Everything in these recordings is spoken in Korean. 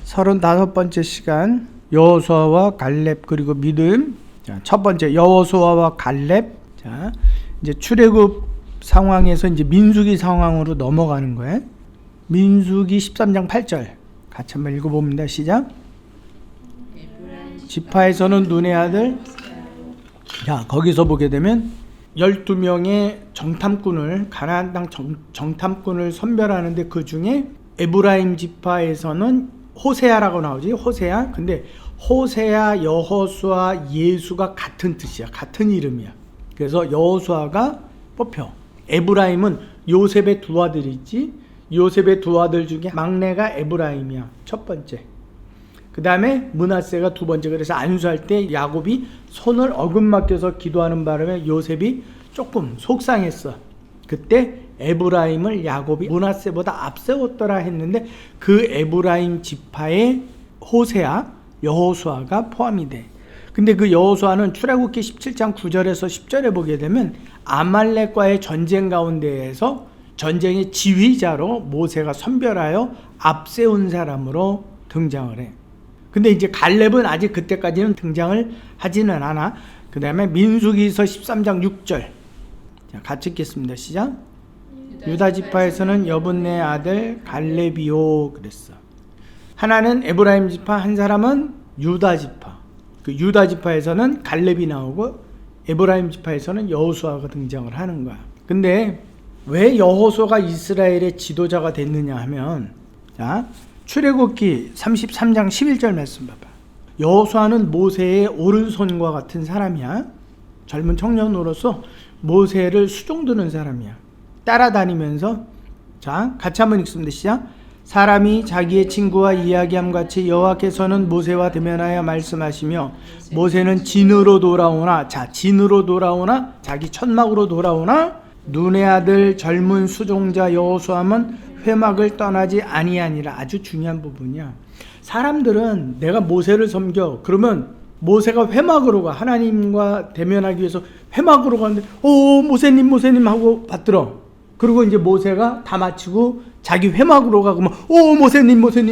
35번째 시간 여호수아와 갈렙 그리고 믿음. 자, 첫 번째 여호수아와 갈렙. 자, 이제 출애굽 상황에서 이제 민수기 상황으로 넘어가는 거예요. 민수기 13장 8절 같이 한번 읽어봅니다. 시작. 지파에서는 눈의 아들. 자, 거기서 보게 되면 12명의 정탐꾼을 가나안 땅 정탐꾼을 선별하는데 그 중에 에브라임 지파에서는 호세아라고 나오지. 호세아. 근데 호세아, 여호수아, 예수가 같은 뜻이야. 같은 이름이야. 그래서 여호수아가 뽑혀. 에브라임은 요셉의 두 아들이 있지. 요셉의 두 아들 중에 막내가 에브라임이야. 첫 번째. 그 다음에 므낫세가 두 번째. 그래서 안수할 때 야곱이 손을 어긋맞겨서 기도하는 바람에 요셉이 조금 속상했어. 그때 에브라임을 야곱이 므낫세보다 앞세웠더라 했는데 그 에브라임 지파에 호세아, 여호수아가 포함이 돼. 근데 그 여호수아는 출애굽기 17장 9절에서 10절에 보게 되면 아말렉과의 전쟁 가운데에서 전쟁의 지휘자로 모세가 선별하여 앞세운 사람으로 등장을 해. 근데 이제 갈렙은 아직 그때까지는 등장을 하지는 않아. 그 다음에 민수기서 13장 6절. 자, 같이 읽겠습니다. 시작. 유다 지파에서는 여분네 아들 갈렙이요 그랬어. 하나는 에브라임 지파, 한 사람은 유다 지파. 그 유다 지파에서는 갈렙이 나오고 에브라임 지파에서는 여호수아가 등장을 하는 거야. 근데 왜 여호수아가 이스라엘의 지도자가 됐느냐 하면, 자, 출애굽기 33장 11절 말씀 봐봐. 여호수아는 모세의 오른손과 같은 사람이야. 젊은 청년으로서 모세를 수종드는 사람이야. 따라다니면서, 자, 같이 한번 읽습니다. 시작. 사람이 자기의 친구와 이야기함 같이 여호와께서는 모세와 대면하여 말씀하시며 모세는 진으로 돌아오나, 자, 진으로 돌아오나 자기 천막으로 돌아오나 눈의 아들 젊은 수종자 여호수아는 회막을 떠나지 아니하니라. 아주 중요한 부분이야. 사람들은 내가 모세를 섬겨 그러면 모세가 회막으로 가. 하나님과 대면하기 위해서 회막으로 가는데 모세님 하고 받들어. 그리고 이제 모세가 다 마치고 자기 회막으로 가. 그러면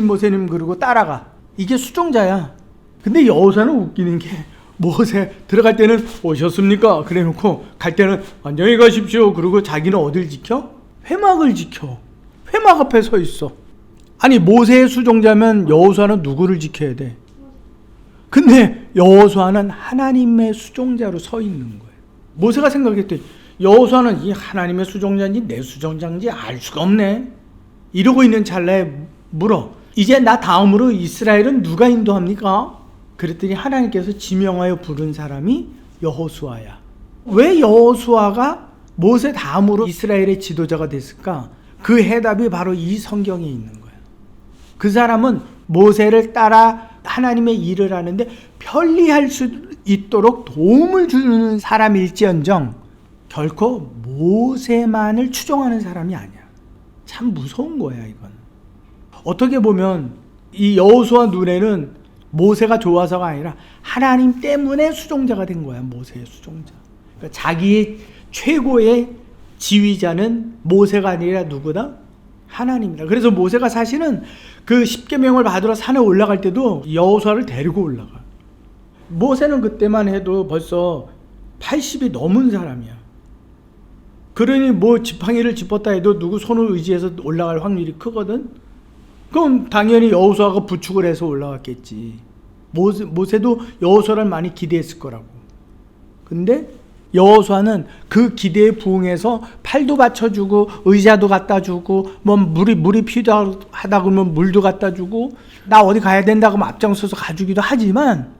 모세님 그러고 따라가. 이게 수종자야. 근데 여호수아는 웃기는 게 모세 들어갈 때는 오셨습니까? 그래 놓고 갈 때는 안녕히 가십시오. 그리고 자기는 어딜 지켜? 회막을 지켜. 회막 앞에 서 있어. 아니 모세의 수종자면 여호수아는 누구를 지켜야 돼? 근데 여호수아는 하나님의 수종자로 서 있는 거예요. 모세가 생각했더니 여호수아는 이 하나님의 수종자인지 내 수종자인지 알 수가 없네. 이러고 있는 찰나에 물어. 이제 나 다음으로 이스라엘은 누가 인도합니까? 그랬더니 하나님께서 지명하여 부른 사람이 여호수아야. 왜 여호수아가 모세 다음으로 이스라엘의 지도자가 됐을까? 그 해답이 바로 이 성경에 있는 거야. 그 사람은 모세를 따라 하나님의 일을 하는데 편리할 수 있도록 도움을 주는 사람일지언정 결코 모세만을 추종하는 사람이 아니야. 참 무서운 거야 이건. 어떻게 보면 이 여호수아 눈에는 모세가 좋아서가 아니라 하나님 때문에 수종자가 된 거야. 모세의 수종자. 그러니까 자기의 최고의 지휘자는 모세가 아니라 누구다? 하나님이다. 그래서 모세가 사실은 그 십계명을 받으러 산에 올라갈 때도 여호수아를 데리고 올라가. 모세는 그때만 해도 벌써 80이 넘은 사람이야. 그러니 뭐 지팡이를 짚었다 해도 누구 손을 의지해서 올라갈 확률이 크거든. 그럼 당연히 여호수아가 부축을 해서 올라갔겠지. 모세도 여호수아를 많이 기대했을 거라고. 근데 여호수아는 그 기대에 부응해서 팔도 받쳐주고 의자도 갖다 주고 뭐 물이 필요하다 그러면 물도 갖다 주고 나 어디 가야 된다고 하면 앞장서서 가주기도 하지만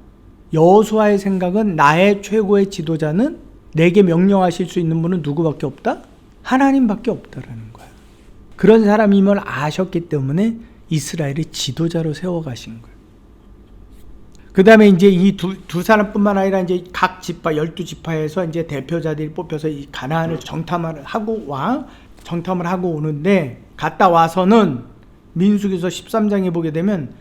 여호수아의 생각은 나의 최고의 지도자는 내게 명령하실 수 있는 분은 누구밖에 없다? 하나님밖에 없다라는 거야. 그런 사람임을 아셨기 때문에 이스라엘의 지도자로 세워가신 거예요. 그 다음에 이제 이 두 사람뿐만 아니라 이제 각 지파, 12지파에서 이제 대표자들이 뽑혀서 이 가나안을 정탐을 하고 오는데 갔다 와서는 민수기서 13장에 보게 되면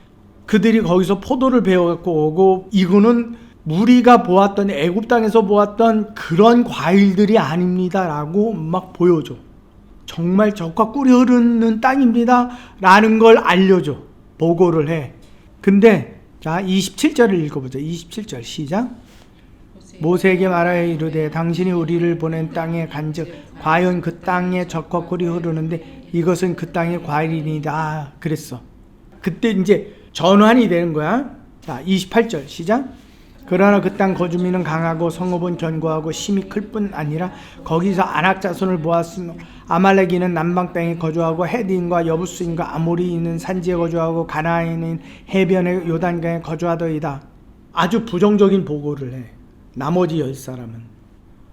그들이 거기서 포도를 베어갖고 오고 이거는 우리가 보았던 애굽 땅에서 보았던 그런 과일들이 아닙니다라고 막 보여줘. 정말 젖과 꿀이 흐르는 땅입니다 라는 걸 알려줘. 보고를 해. 근데 자 27절을 읽어보자. 27절 시작. 모세에게 말하여 이르되 당신이 우리를 보낸 땅에 간즉 과연 그 땅에 젖과 꿀이 흐르는데 이것은 그 땅의 과일이니이다 그랬어. 그때 이제 전환이 되는 거야. 자 28절 시작. 그러나 그 땅 거주민은 강하고 성읍은 견고하고 심히 클 뿐 아니라 거기서 아낙 자손을 모았으며 아말렉인은 남방 땅에 거주하고 헤디인과 여부스인과 아모리인은 산지에 거주하고 가나안인 해변의 요단강에 거주하더이다. 아주 부정적인 보고를 해. 나머지 10사람은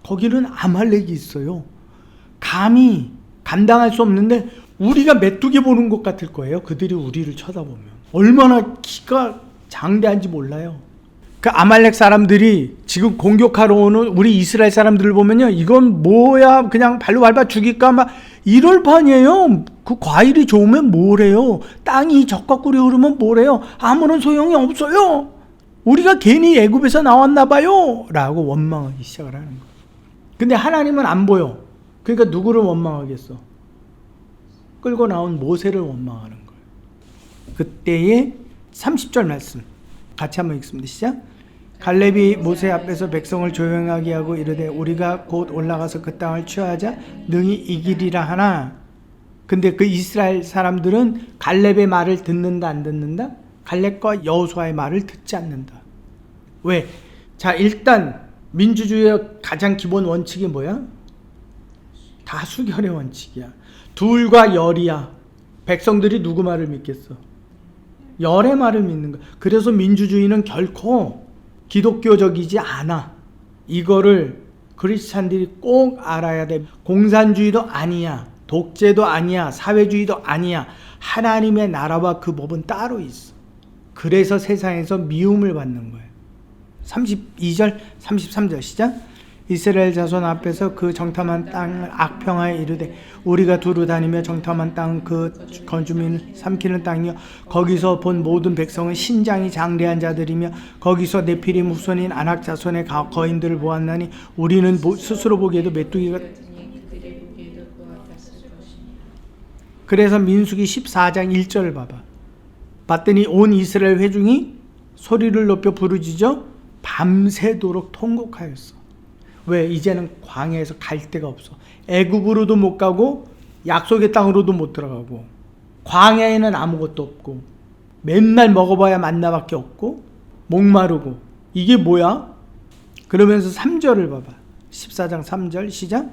거기는 아말렉이 있어요. 감히 감당할 수 없는데 우리가 메뚜기 보는 것 같을 거예요. 그들이 우리를 쳐다보면 얼마나 키가 장대한지 몰라요. 그 아말렉 사람들이 지금 공격하러 오는 우리 이스라엘 사람들을 보면요, 이건 뭐야, 그냥 발로 밟아 죽일까 막 이럴 판이에요. 그 과일이 좋으면 뭐래요? 땅이 젖과 꿀이 흐르면 뭐래요? 아무런 소용이 없어요. 우리가 괜히 애굽에서 나왔나 봐요 라고 원망하기 시작을 하는 거예요. 근데 하나님은 안 보여. 그러니까 누구를 원망하겠어? 끌고 나온 모세를 원망하는 거예요. 그때의 30절 말씀 같이 한번 읽습니다. 시작. 갈렙이 모세 앞에서 백성을 조용하게 하고 이르되 우리가 곧 올라가서 그 땅을 취하자 능히 이기리라 하나. 근데 그 이스라엘 사람들은 갈렙의 말을 듣는다 안 듣는다? 갈렙과 여호수아의 말을 듣지 않는다. 왜? 자, 일단 민주주의의 가장 기본 원칙이 뭐야? 다수결의 원칙이야. 둘과 열이야. 백성들이 누구 말을 믿겠어? 열의 말을 믿는 거야. 그래서 민주주의는 결코 기독교적이지 않아. 이거를 크리스찬들이 꼭 알아야 돼. 공산주의도 아니야. 독재도 아니야. 사회주의도 아니야. 하나님의 나라와 그 법은 따로 있어. 그래서 세상에서 미움을 받는 거예요. 32절 33절 시작. 이스라엘 자손 앞에서 그 정탐한 땅을 악평하여 이르되 우리가 두루 다니며 정탐한 땅은 그 건주민을 삼키는 땅이요 거기서 본 모든 백성은 신장이 장대한 자들이며 거기서 네피림 후손인 아낙 자손의 거인들을 보았나니 우리는 스스로 보기에도 메뚜기가. 그래서 민수기 14장 1절을 봐봐. 봤더니 온 이스라엘 회중이 소리를 높여 부르짖어 밤새도록 통곡하였어. 왜? 이제는 광야에서 갈 데가 없어. 애굽으로도 못 가고 약속의 땅으로도 못 들어가고 광야에는 아무것도 없고 맨날 먹어봐야 만나밖에 없고 목마르고 이게 뭐야? 그러면서 3절을 봐봐. 14장 3절 시작.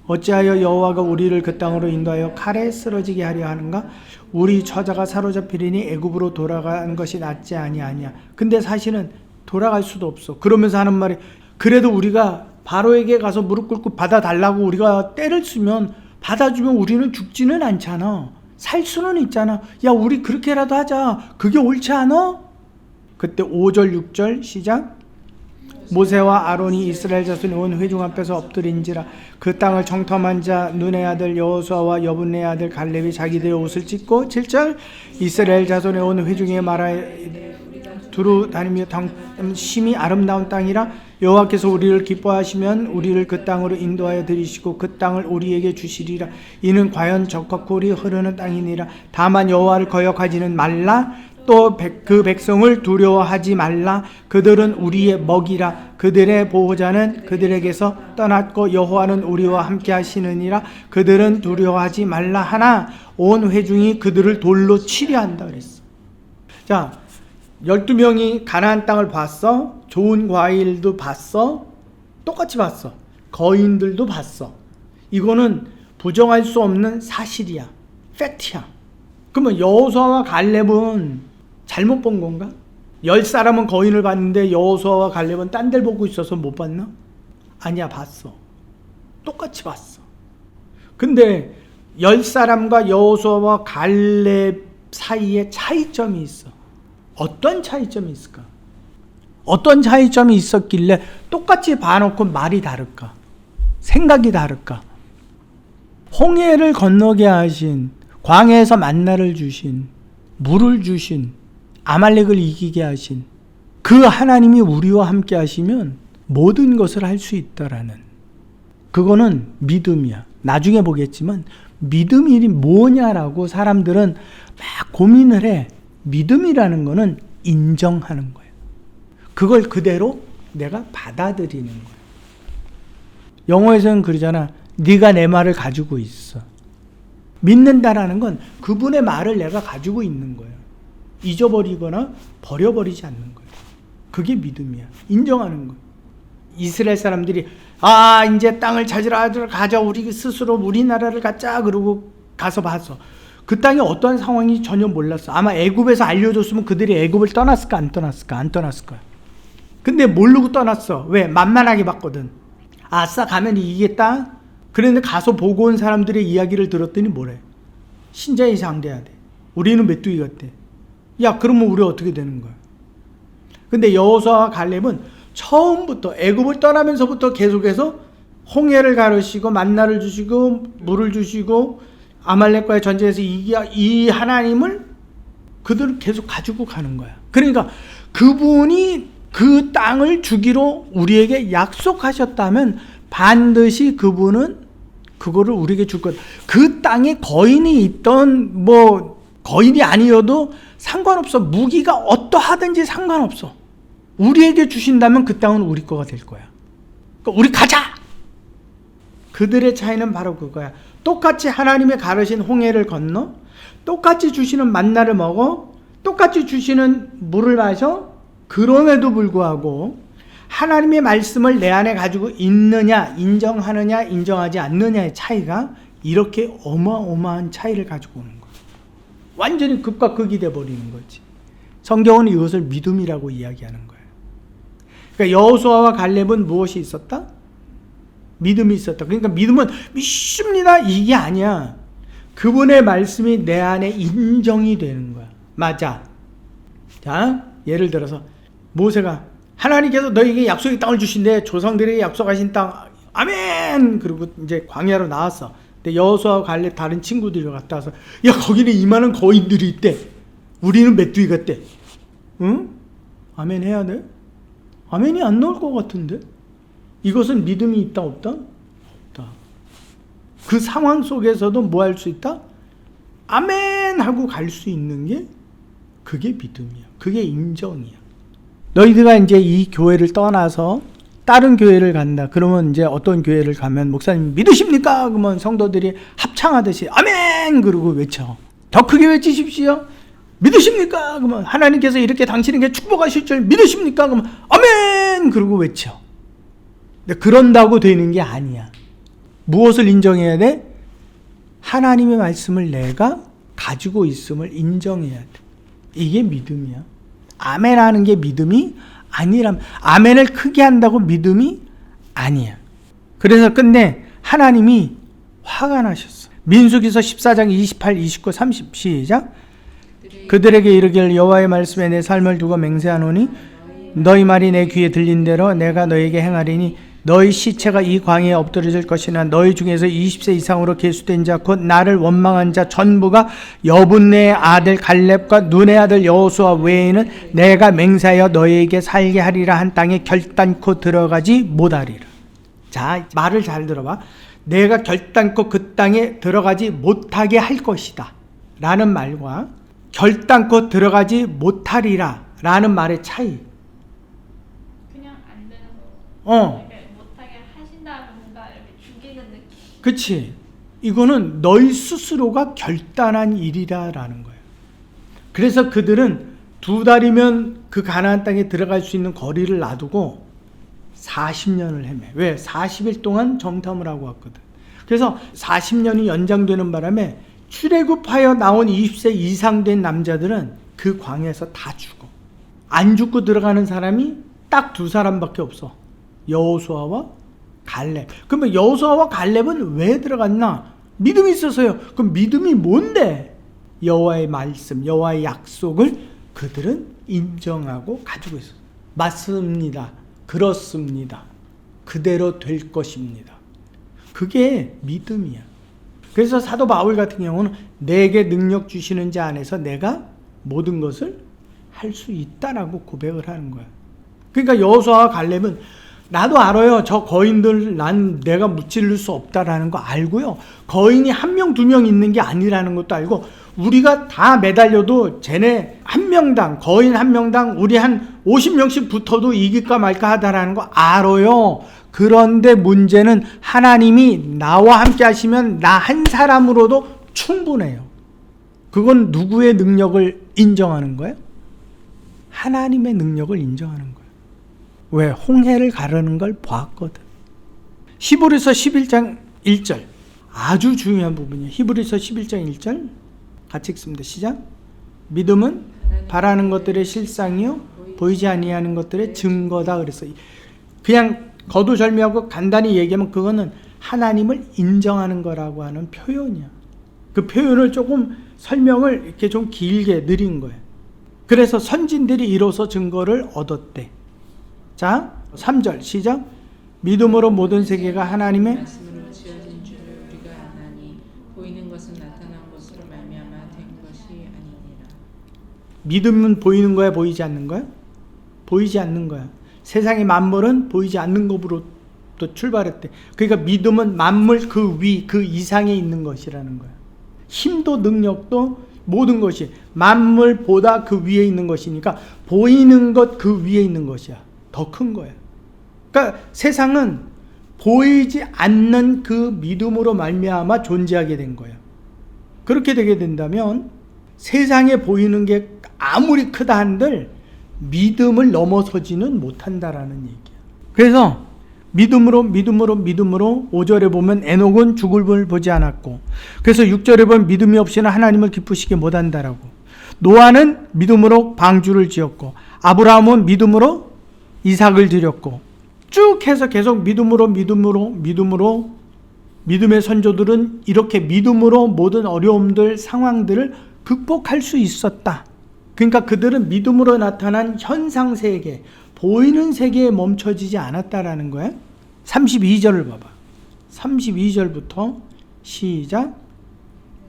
어찌하여 여호와가 우리를 그 땅으로 인도하여 칼에 쓰러지게 하려 하는가? 우리 처자가 사로잡히리니 애굽으로 돌아가는 것이 낫지 아니하냐. 근데 사실은 돌아갈 수도 없어. 그러면서 하는 말이 그래도 우리가 바로에게 가서 무릎 꿇고 받아달라고 우리가 때를 쓰면 받아주면 우리는 죽지는 않잖아. 살 수는 있잖아. 야, 우리 그렇게라도 하자. 그게 옳지 않아? 그때 5절 6절 시작. 모세와 아론이 이스라엘 자손의 온 회중 앞에서 엎드린지라 그 땅을 정탐한 자 눈의 아들 여호수아와 여분의 아들 갈렙이 자기들의 옷을 찢고 7절 이스라엘 자손의 온 회중에 말하여 두루 다니며 심히 아름다운 땅이라 여호와께서 우리를 기뻐하시면 우리를 그 땅으로 인도하여 들이시고 그 땅을 우리에게 주시리라. 이는 과연 젖과 꿀이 흐르는 땅이니라. 다만 여호와를 거역하지는 말라. 또 그 백성을 두려워하지 말라. 그들은 우리의 먹이라. 그들의 보호자는 그들에게서 떠났고 여호와는 우리와 함께 하시느니라. 그들은 두려워하지 말라 하나 온 회중이 그들을 돌로 치려 한다 그랬어. 자, 12명이 가나안 땅을 봤어. 좋은 과일도 봤어. 똑같이 봤어. 거인들도 봤어. 이거는 부정할 수 없는 사실이야. 팩트야. 그러면 여호수아와 갈렙은 잘못 본 건가? 10사람은 거인을 봤는데 여호수아와 갈렙은 딴 데를 보고 있어서 못 봤나? 아니야, 봤어. 똑같이 봤어. 근데 10사람과 여호수아와 갈렙 사이에 차이점이 있어. 어떤 차이점이 있을까? 어떤 차이점이 있었길래 똑같이 봐놓고 말이 다를까? 생각이 다를까? 홍해를 건너게 하신, 광야에서 만나를 주신, 물을 주신, 아말렉을 이기게 하신 그 하나님이 우리와 함께 하시면 모든 것을 할 수 있다라는, 그거는 믿음이야. 나중에 보겠지만 믿음이 뭐냐라고 사람들은 막 고민을 해. 믿음이라는 거는 인정하는 거예요. 그걸 그대로 내가 받아들이는 거예요. 영어에서는 그러잖아. 네가 내 말을 가지고 있어. 믿는다라는 건 그분의 말을 내가 가지고 있는 거예요. 잊어버리거나 버려버리지 않는 거예요. 그게 믿음이야. 인정하는 거예요. 이스라엘 사람들이 이제 땅을 찾으러 가자. 우리 스스로 우리나라를 갖자. 그러고 가서 봤어. 그 땅이 어떤 상황인지 전혀 몰랐어. 아마 애굽에서 알려줬으면 그들이 애굽을 떠났을까 안 떠났을까? 안 떠났을 거야. 근데 모르고 떠났어. 왜? 만만하게 봤거든. 아싸 가면 이기겠다. 그런데 가서 보고 온 사람들의 이야기를 들었더니 뭐래? 신자에 상대해야 돼. 우리는 메뚜기 같대. 야, 그러면 우리 어떻게 되는 거야? 근데 여호수아와 갈렙은 처음부터 애굽을 떠나면서부터 계속해서 홍해를 가르시고 만나를 주시고 물을 주시고 아말렉과의 전쟁에서 이 하나님을 그들은 계속 가지고 가는 거야. 그러니까 그분이 그 땅을 주기로 우리에게 약속하셨다면 반드시 그분은 그거를 우리에게 줄 것. 그 땅에 거인이 있던 거인이 아니어도 상관없어. 무기가 어떠하든지 상관없어. 우리에게 주신다면 그 땅은 우리 거가 될 거야. 그러니까 우리 가자. 그들의 차이는 바로 그거야. 똑같이 하나님의 가르신 홍해를 건너, 똑같이 주시는 만나를 먹어, 똑같이 주시는 물을 마셔. 그럼에도 불구하고 하나님의 말씀을 내 안에 가지고 있느냐, 인정하느냐, 인정하지 않느냐의 차이가 이렇게 어마어마한 차이를 가지고 오는 거예요. 완전히 극과 극이 돼버리는 거지. 성경은 이것을 믿음이라고 이야기하는 거예요. 그러니까 여호수아와 갈렙은 무엇이 있었다? 믿음이 있었다. 그러니까 믿음은 믿습니다 이게 아니야. 그분의 말씀이 내 안에 인정이 되는 거야. 맞아. 자, 예를 들어서 모세가 하나님께서 너에게 약속의 땅을 주신대. 조상들에게 약속하신 땅. 아멘. 그리고 이제 광야로 나왔어. 근데 여호수아와 갈렙 다른 친구들이 갔다 와서 야, 거기는 이만한 거인들이 있대. 우리는 메뚜기 같대. 응? 아멘 해야 돼? 아멘이 안 나올 것 같은데? 이것은 믿음이 있다 없다? 없다. 그 상황 속에서도 뭐 할 수 있다? 아멘 하고 갈 수 있는 게 그게 믿음이야. 그게 인정이야. 너희들가 이제 이 교회를 떠나서 다른 교회를 간다. 그러면 이제 어떤 교회를 가면 목사님 믿으십니까? 그러면 성도들이 합창하듯이 아멘! 그러고 외쳐. 더 크게 외치십시오. 믿으십니까? 그러면 하나님께서 이렇게 당신에게 축복하실 줄 믿으십니까? 그러면 아멘! 그러고 외쳐. 근데 그런다고 되는 게 아니야. 무엇을 인정해야 돼? 하나님의 말씀을 내가 가지고 있음을 인정해야 돼. 이게 믿음이야. 아멘 하는 게 믿음이 아니라면, 아멘을 크게 한다고 믿음이 아니야. 그래서 끝내 하나님이 화가 나셨어. 민수기서 14장 28, 29, 30 시작. 그들에게 이르기를 여호와의 말씀에 내 삶을 두고 맹세하노니 너희 말이 내 귀에 들린 대로 내가 너에게 행하리니 너희 시체가 이 광야에 엎드러질 것이나 너희 중에서 20세 이상으로 계수된 자 곧 나를 원망한 자 전부가 여분네의 아들 갈렙과 눈의 아들 여호수아 외에는 내가 맹세하여 너희에게 살게 하리라 한 땅에 결단코 들어가지 못하리라. 자, 말을 잘 들어봐. 내가 결단코 그 땅에 들어가지 못하게 할 것이다 라는 말과 결단코 들어가지 못하리라 라는 말의 차이. 그냥 안 되는 거. 못하게 하신다면 뭔가 이렇게 죽이는 느낌. 그치. 이거는 너희 스스로가 결단한 일이다라는 거예요. 그래서 그들은 2달이면 그 가나안 땅에 들어갈 수 있는 거리를 놔두고 40년을 헤매. 왜? 40일 동안 정탐을 하고 왔거든. 그래서 40년이 연장되는 바람에 출애굽하여 나온 20세 이상 된 남자들은 그 광야에서 다 죽어. 안 죽고 들어가는 사람이 딱 2사람밖에 없어. 여호수아와 갈렙. 그러면 여호수아와 갈렙은 왜 들어갔나? 믿음이 있어서요. 그럼 믿음이 뭔데? 여호와의 말씀, 여호와의 약속을 그들은 인정하고 가지고 있어요. 맞습니다. 그렇습니다. 그대로 될 것입니다. 그게 믿음이야. 그래서 사도 바울 같은 경우는 내게 능력 주시는 자 안에서 내가 모든 것을 할 수 있다라고 고백을 하는 거야. 그러니까 여호수아와 갈렙은 나도 알아요. 저 거인들 난 내가 무찌를 수 없다라는 거 알고요. 거인이 한 명, 두 명 있는 게 아니라는 것도 알고 우리가 다 매달려도 쟤네 한 명당 거인 한 명당 우리 한 50명씩 붙어도 이길까 말까 하다라는 거 알아요. 그런데 문제는 하나님이 나와 함께 하시면 나 한 사람으로도 충분해요. 그건 누구의 능력을 인정하는 거예요? 하나님의 능력을 인정하는 거예요. 왜? 홍해를 가르는 걸 봤거든. 히브리서 11장 1절 아주 중요한 부분이에요. 히브리서 11장 1절 같이 읽습니다. 시작. 믿음은 바라는 것들의 실상이요 보이지 아니하는 것들의 증거다 그랬어요. 그냥 거두절미하고 간단히 얘기하면 그거는 하나님을 인정하는 거라고 하는 표현이야. 그 표현을 조금 설명을 이렇게 좀 길게 느린 거예요. 그래서 선진들이 이로써 증거를 얻었대. 자, 3절 시작. 믿음으로 모든 세계가 하나님의 말씀으로 지어진 줄을 우리가 아나니 보이는 것은 나타난 것으로 말미암아 된 것이 아니니라. 믿음은 보이는 거야, 보이지 않는 거야? 보이지 않는 거야. 세상의 만물은 보이지 않는 것으로부터 출발했대. 그러니까 믿음은 만물 그 위, 그 이상에 있는 것이라는 거야. 힘도 능력도 모든 것이 만물보다 그 위에 있는 것이니까 보이는 것 그 위에 있는 것이야. 더 큰 거야. 그러니까 세상은 보이지 않는 그 믿음으로 말미암아 존재하게 된 거야. 그렇게 되게 된다면 세상에 보이는 게 아무리 크다 한들 믿음을 넘어서지는 못한다라는 얘기야. 그래서 믿음으로 5절에 보면 에녹은 죽을 볼 보지 않았고, 그래서 6절에 보면 믿음이 없이는 하나님을 기쁘시게 못한다라고. 노아는 믿음으로 방주를 지었고, 아브라함은 믿음으로 이삭을 드렸고, 쭉 해서 계속 믿음으로 믿음의 선조들은 이렇게 믿음으로 모든 어려움들 상황들을 극복할 수 있었다. 그러니까 그들은 믿음으로 나타난 현상 세계, 보이는 세계에 멈춰지지 않았다라는 거야. 32절을 봐봐. 32절부터 시작.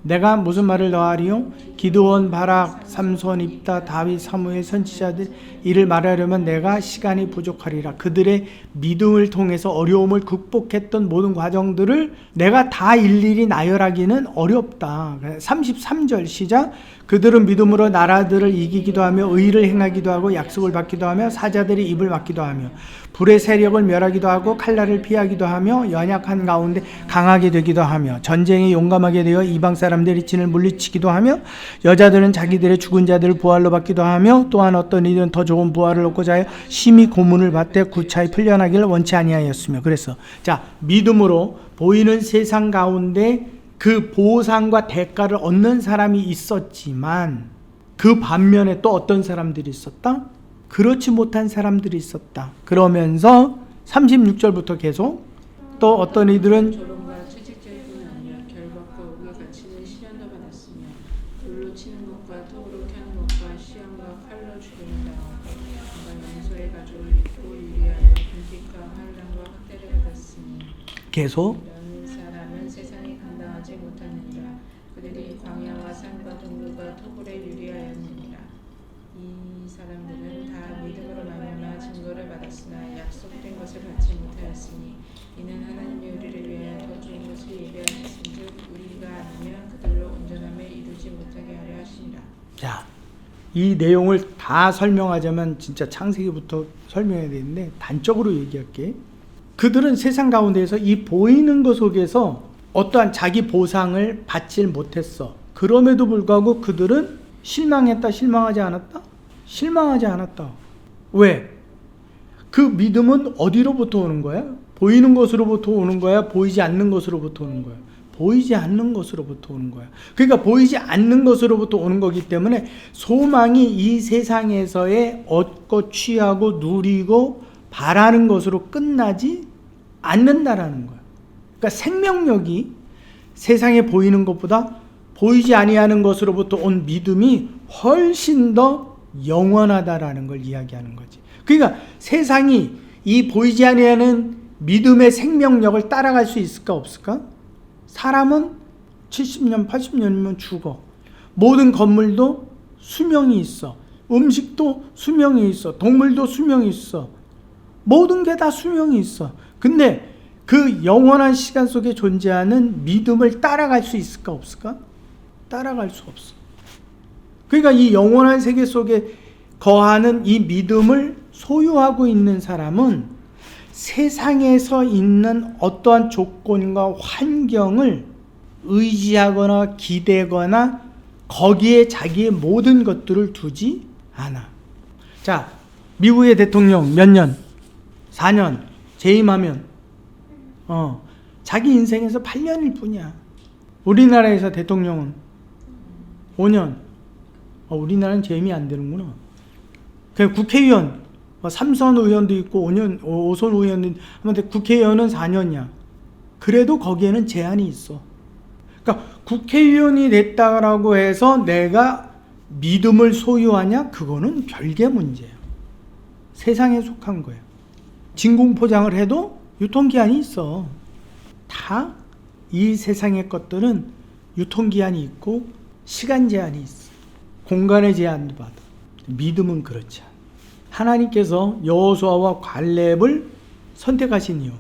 내가 무슨 말을 더하리요? 기드온, 바락, 삼손, 입다, 다윗, 사무엘, 선지자들 이를 말하려면 내가 시간이 부족하리라. 그들의 믿음을 통해서 어려움을 극복했던 모든 과정들을 내가 다 일일이 나열하기는 어렵다. 33절 시작. 그들은 믿음으로 나라들을 이기기도 하며 의를 행하기도 하고 약속을 받기도 하며 사자들이 입을 막기도 하며 불의 세력을 멸하기도 하고 칼날을 피하기도 하며 연약한 가운데 강하게 되기도 하며 전쟁에 용감하게 되어 이방 사람들의 진을 물리치기도 하며 여자들은 자기들의 죽은 자들을 부활로 받기도 하며 또한 어떤 이들은 더 좋은 부활을 얻고자 하여 심히 고문을 받되 구차히 풀려나기를 원치 아니하였으며. 그래서 자, 믿음으로 보이는 세상 가운데 그 보상과 대가를 얻는 사람이 있었지만 그 반면에 또 어떤 사람들이 있었다? 그렇지 못한 사람들이 있었다. 그러면서 36절부터 계속 또 어떤 이들은 조롱과 채찍질 뿐 아니라 결박과 옥에 갇히는 시련도 받았으며 돌로 치는 것과 톱으로 켜는 것과 시험과 칼로 죽이는 당하고 그가 용서의 가죽을 입고 유리하여 궁핍과 환난과 학대를 받았으니 계속 이런 사람은 세상에 감당하지 못하느니라. 그들이 광야와 산과 동굴과 토굴에 유리하였느니라. 이 사람들은 다 믿음으로 말미암아 증거를 받았으나 약속된 것을 받지 못하였으니 이는 하나님이 우리를 위하여 더 좋은 것을 예비하셨은즉 우리가 아니면 그들로 온전함을 이루지 못하게 하려 하시니라. 자, 이 내용을 다 설명하자면 진짜 창세기부터 설명해야 되는데 단적으로 얘기할게. 그들은 세상 가운데에서 이 보이는 것 속에서 어떠한 자기 보상을 받질 못했어. 그럼에도 불구하고 그들은 실망했다, 실망하지 않았다? 실망하지 않았다. 왜? 그 믿음은 어디로부터 오는 거야? 보이는 것으로부터 오는 거야? 보이지 않는 것으로부터 오는 거야? 보이지 않는 것으로부터 오는 거야. 그러니까 보이지 않는 것으로부터 오는 거기 때문에 소망이 이 세상에서의 얻고 취하고 누리고 바라는 것으로 끝나지 않는다라는 거야. 그러니까 생명력이 세상에 보이는 것보다 보이지 아니하는 것으로부터 온 믿음이 훨씬 더 영원하다라는 걸 이야기하는 거지. 그러니까 세상이 이 보이지 아니하는 믿음의 생명력을 따라갈 수 있을까 없을까? 사람은 70년, 80년이면 죽어. 모든 건물도 수명이 있어. 음식도 수명이 있어. 동물도 수명이 있어. 모든 게 다 수명이 있어. 근데 그 영원한 시간 속에 존재하는 믿음을 따라갈 수 있을까 없을까? 따라갈 수 없어. 그러니까 이 영원한 세계 속에 거하는 이 믿음을 소유하고 있는 사람은 세상에서 있는 어떠한 조건과 환경을 의지하거나 기대거나 거기에 자기의 모든 것들을 두지 않아. 자, 미국의 대통령 몇 년? 4년 재임하면 자기 인생에서 8년일 뿐이야. 우리나라에서 대통령은 5년. 우리나라는 재임이 안 되는구나. 그냥 국회의원 3선 의원도 있고 5선 의원도 있는데 국회의원은 4년이야. 그래도 거기에는 제한이 있어. 그러니까 국회의원이 됐다라고 해서 내가 믿음을 소유하냐? 그거는 별개 문제예요. 세상에 속한 거예요. 진공포장을 해도 유통기한이 있어. 다 이 세상의 것들은 유통기한이 있고 시간 제한이 있어. 공간의 제한도 받아. 믿음은 그렇지 않아. 하나님께서 여호수아와 갈렙을 선택하신 이유,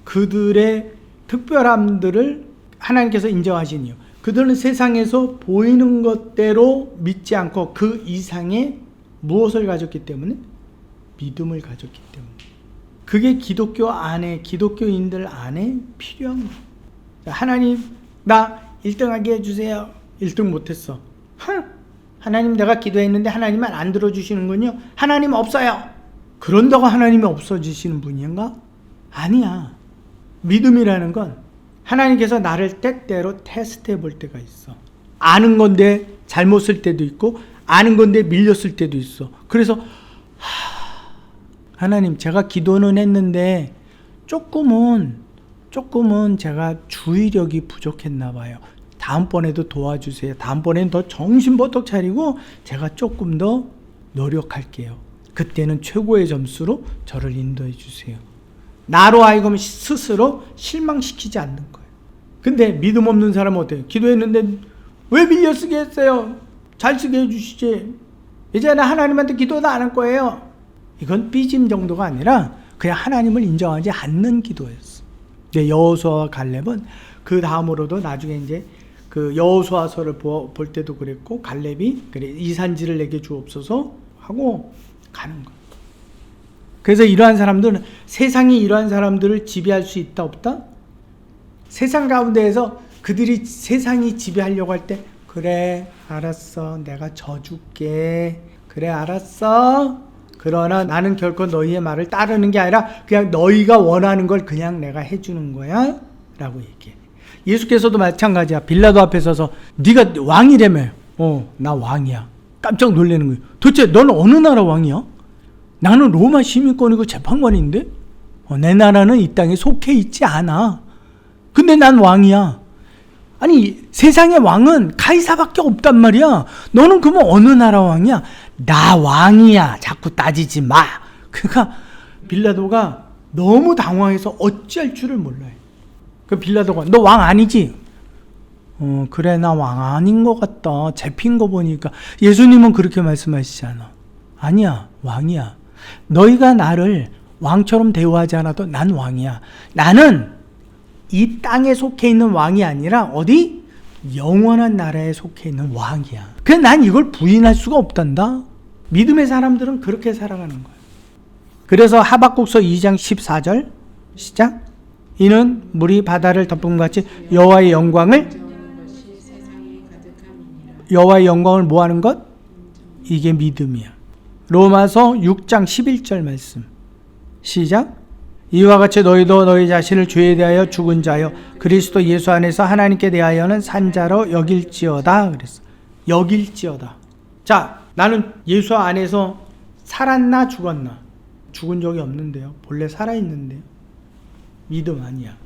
그들의 특별함들을 하나님께서 인정하신 이유, 그들은 세상에서 보이는 것대로 믿지 않고 그 이상의 무엇을 가졌기 때문에? 믿음을 가졌기 때문에. 그게 기독교 안에, 기독교인들 안에 필요한 거예요. 하나님, 나 1등하게 해주세요. 1등 못했어. 하나님, 내가 기도했는데 하나님은 안 들어주시는군요. 하나님 없어요. 그런다고 하나님이 없어지시는 분인가? 아니야. 믿음이라는 건 하나님께서 나를 때때로 테스트해 볼 때가 있어. 아는 건데 잘못 쓸 때도 있고 아는 건데 밀렸을 때도 있어. 그래서 하나님, 제가 기도는 했는데 조금은 제가 주의력이 부족했나 봐요. 다음번에도 도와주세요. 다음번에는 더 정신버떡 차리고 제가 조금 더 노력할게요. 그때는 최고의 점수로 저를 인도해 주세요. 나로 하여금 스스로 실망시키지 않는 거예요. 근데 믿음 없는 사람은 어때요? 기도했는데 왜 밀려 쓰게 했어요? 잘 쓰게 해주시지. 이제는 하나님한테 기도도 안 할 거예요. 이건 삐짐 정도가 아니라 그냥 하나님을 인정하지 않는 기도였어. 근데 여호수아와 갈렙은 그 다음으로도 나중에 이제 그 여호수아서를 볼 때도 그랬고, 갈렙이 그래 이 산지를 내게 주옵소서 하고 가는 거예요. 그래서 이러한 사람들은, 세상이 이러한 사람들을 지배할 수 있다 없다? 세상 가운데에서 그들이 세상이 지배하려고 할 때, 그래 알았어, 내가 져줄게, 그래 알았어, 그러나 나는 결코 너희의 말을 따르는 게 아니라 그냥 너희가 원하는 걸 그냥 내가 해주는 거야 라고 얘기해. 예수께서도 마찬가지야. 빌라도 앞에 서서 네가 왕이라며. 나 왕이야. 깜짝 놀라는 거예요. 도대체 너는 어느 나라 왕이야? 나는 로마 시민권이고 재판관인데 내 나라는 이 땅에 속해 있지 않아. 근데 난 왕이야. 아니, 세상의 왕은 카이사밖에 없단 말이야. 너는 그러면 어느 나라 왕이야? 나 왕이야. 자꾸 따지지 마. 그러니까 빌라도가 너무 당황해서 어찌할 줄을 몰라요. 그 빌라도가 너 왕 아니지? 그래, 나 왕 아닌 것 같다. 잡힌 거 보니까. 예수님은 그렇게 말씀하시잖아. 아니야, 왕이야. 너희가 나를 왕처럼 대우하지 않아도 난 왕이야. 나는 이 땅에 속해 있는 왕이 아니라 어디? 영원한 나라에 속해 있는 왕이야. 그래서 난 이걸 부인할 수가 없단다. 믿음의 사람들은 그렇게 살아가는 거야. 그래서 하박국서 2장 14절 시작. 이는 물이 바다를 덮음같이 여호와의 영광을 뭐 하는 것? 이게 믿음이야. 로마서 6장 11절 말씀 시작. 이와 같이 너희도 너희 자신을 죄에 대하여 죽은 자여 그리스도 예수 안에서 하나님께 대하여는 산 자로 여길지어다. 그랬어. 여길지어다. 자, 나는 예수 안에서 살았나 죽었나? 죽은 적이 없는데요. 본래 살아있는데요. 믿음 아니야.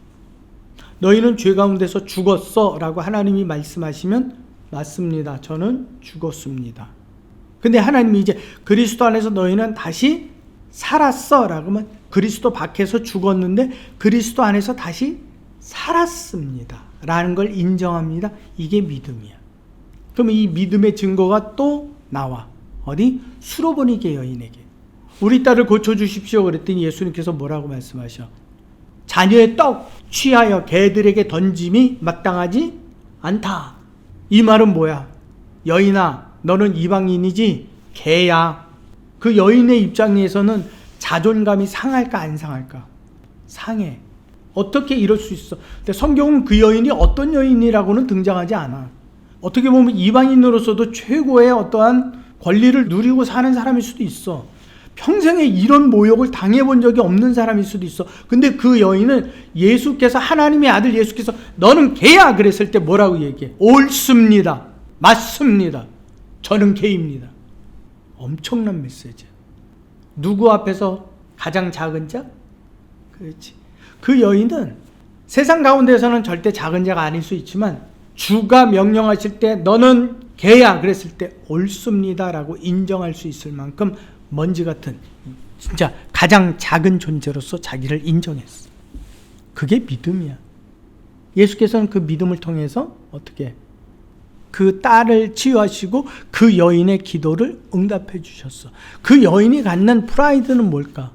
너희는 죄 가운데서 죽었어 라고 하나님이 말씀하시면 맞습니다. 저는 죽었습니다. 근데 하나님이 이제 그리스도 안에서 너희는 다시 살았어 라고 하면 그리스도 밖에서 죽었는데 그리스도 안에서 다시 살았습니다 라는 걸 인정합니다. 이게 믿음이야. 그럼 이 믿음의 증거가 또 나와. 어디? 수로보니게 여인에게. 우리 딸을 고쳐주십시오. 그랬더니 예수님께서 뭐라고 말씀하셔? 자녀의 떡 취하여 개들에게 던짐이 마땅하지 않다. 이 말은 뭐야? 여인아, 너는 이방인이지 개야. 그 여인의 입장에서는 자존감이 상할까 안 상할까? 상해. 어떻게 이럴 수 있어? 근데 성경은 그 여인이 어떤 여인이라고는 등장하지 않아. 어떻게 보면 이방인으로서도 최고의 어떠한 권리를 누리고 사는 사람일 수도 있어. 평생에 이런 모욕을 당해본 적이 없는 사람일 수도 있어. 근데 그 여인은 예수께서, 하나님의 아들 예수께서 너는 개야 그랬을 때 뭐라고 얘기해? 옳습니다. 맞습니다. 저는 개입니다. 엄청난 메시지야. 누구 앞에서 가장 작은 자? 그렇지. 그 여인은 세상 가운데서는 절대 작은 자가 아닐 수 있지만 주가 명령하실 때 너는 개야 그랬을 때 옳습니다라고 인정할 수 있을 만큼 먼지 같은 진짜 가장 작은 존재로서 자기를 인정했어. 그게 믿음이야. 예수께서는 그 믿음을 통해서 어떻게 그 딸을 치유하시고 그 여인의 기도를 응답해 주셨어. 그 여인이 갖는 프라이드는 뭘까?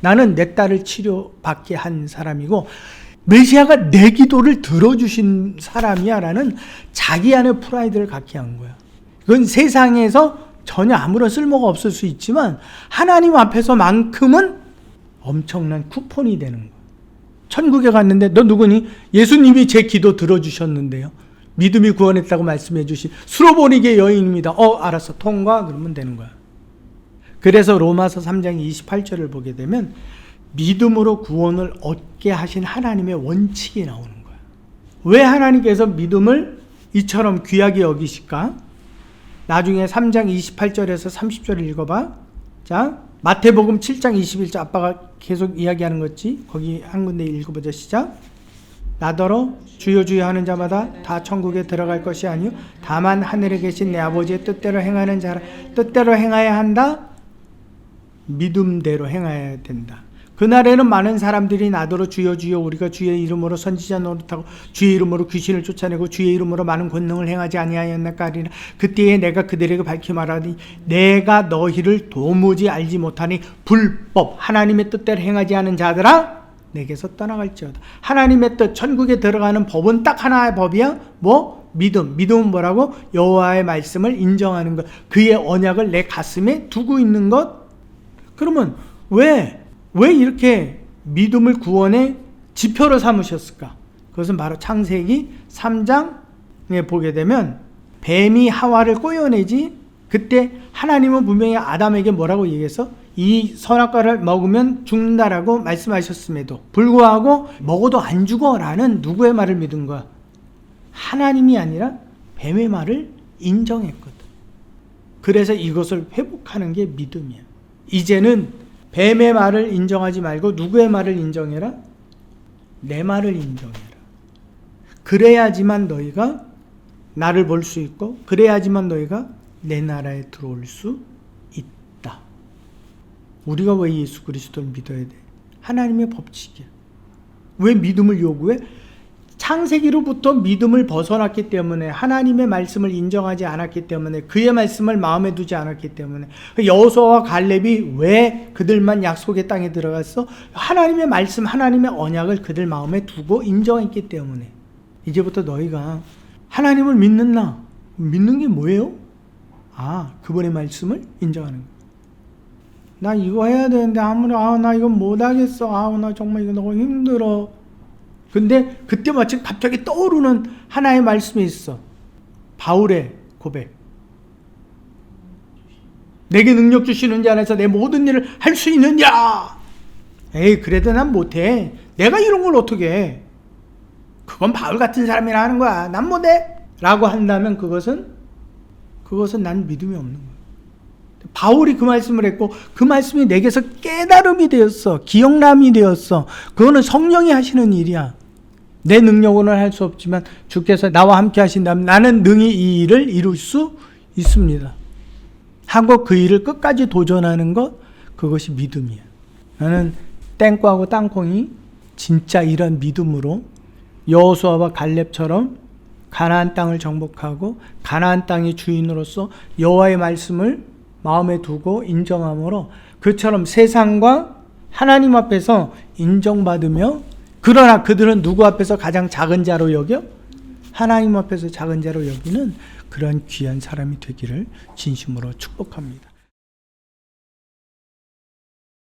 나는 내 딸을 치료받게 한 사람이고 메시아가 내 기도를 들어주신 사람이야 라는 자기 안의 프라이드를 갖게 한 거야. 그건 세상에서 전혀 아무런 쓸모가 없을 수 있지만 하나님 앞에서만큼은 엄청난 쿠폰이 되는 거야. 천국에 갔는데 너 누구니? 예수님이 제 기도 들어주셨는데요. 믿음이 구원했다고 말씀해 주신 수로보니게 여인입니다. 알았어. 통과. 그러면 되는 거야. 그래서 로마서 3장 28절을 보게 되면 믿음으로 구원을 얻게 하신 하나님의 원칙이 나오는 거야. 왜 하나님께서 믿음을 이처럼 귀하게 여기실까? 나중에 3장 28절에서 30절을 읽어봐. 자, 마태복음 7장 21절 아빠가 계속 이야기하는 거지. 거기 한 군데 읽어보자. 시작. 나더러 주여 주여 하는 자마다 다 천국에 들어갈 것이 아니요 다만 하늘에 계신 내 아버지의 뜻대로 행하는 자라. 뜻대로 행해야 한다. 믿음대로 행해야 된다. 그날에는 많은 사람들이 나더러 주여 주여 우리가 주의 이름으로 선지자 노릇하고 주의 이름으로 귀신을 쫓아내고 주의 이름으로 많은 권능을 행하지 아니하였나까 하리라. 그때에 내가 그들에게 밝히 말하니 내가 너희를 도무지 알지 못하니 불법 하나님의 뜻대로 행하지 않은 자들아 내게서 떠나갈지어다. 하나님의 뜻 천국에 들어가는 법은 딱 하나의 법이야. 뭐? 믿음. 믿음은 뭐라고? 여호와의 말씀을 인정하는 것. 그의 언약을 내 가슴에 두고 있는 것. 그러면 왜 이렇게 믿음을 구원의 지표로 삼으셨을까? 그것은 바로 창세기 3장에 보게 되면 뱀이 하와를 꼬여내지 그때 하나님은 분명히 아담에게 뭐라고 얘기해서 이 선악과를 먹으면 죽는다라고 말씀하셨음에도 불구하고 먹어도 안 죽어라는 누구의 말을 믿은 거야? 하나님이 아니라 뱀의 말을 인정했거든. 그래서 이것을 회복하는 게 믿음이야. 이제는 뱀의 말을 인정하지 말고 누구의 말을 인정해라? 내 말을 인정해라. 그래야지만 너희가 나를 볼 수 있고 그래야지만 너희가 내 나라에 들어올 수 있다. 우리가 왜 예수 그리스도를 믿어야 돼? 하나님의 법칙이야. 왜 믿음을 요구해? 창세기로부터 믿음을 벗어났기 때문에 하나님의 말씀을 인정하지 않았기 때문에 그의 말씀을 마음에 두지 않았기 때문에 여호수아와 갈렙이 왜 그들만 약속의 땅에 들어갔어? 하나님의 말씀, 하나님의 언약을 그들 마음에 두고 인정했기 때문에 이제부터 너희가 하나님을 믿는 나 믿는 게 뭐예요? 그분의 말씀을 인정하는 거야. 나 이거 해야 되는데 나 이거 못하겠어. 나 정말 이거 너무 힘들어. 근데 그때 마침 갑자기 떠오르는 하나의 말씀이 있어. 바울의 고백. 내게 능력 주시는 자 안에서 내 모든 일을 할 수 있느냐? 에이 그래도 난 못해. 내가 이런 걸 어떻게 해? 그건 바울 같은 사람이나 하는 거야. 난 못해. 라고 한다면 그것은 난 믿음이 없는 거야. 바울이 그 말씀을 했고 그 말씀이 내게서 깨달음이 되었어. 기억남이 되었어. 그거는 성령이 하시는 일이야. 내 능력으로는 할 수 없지만 주께서 나와 함께 하신다면 나는 능히 이 일을 이룰 수 있습니다. 하고 그 일을 끝까지 도전하는 것, 그것이 믿음이야. 나는 땡과하고 땅콩이 진짜 이런 믿음으로 여호수아와 갈렙처럼 가나안 땅을 정복하고 가나안 땅의 주인으로서 여호와의 말씀을 마음에 두고 인정함으로 그처럼 세상과 하나님 앞에서 인정받으며, 그러나 그들은 누구 앞에서 가장 작은 자로 여겨? 하나님 앞에서 작은 자로 여기는 그런 귀한 사람이 되기를 진심으로 축복합니다.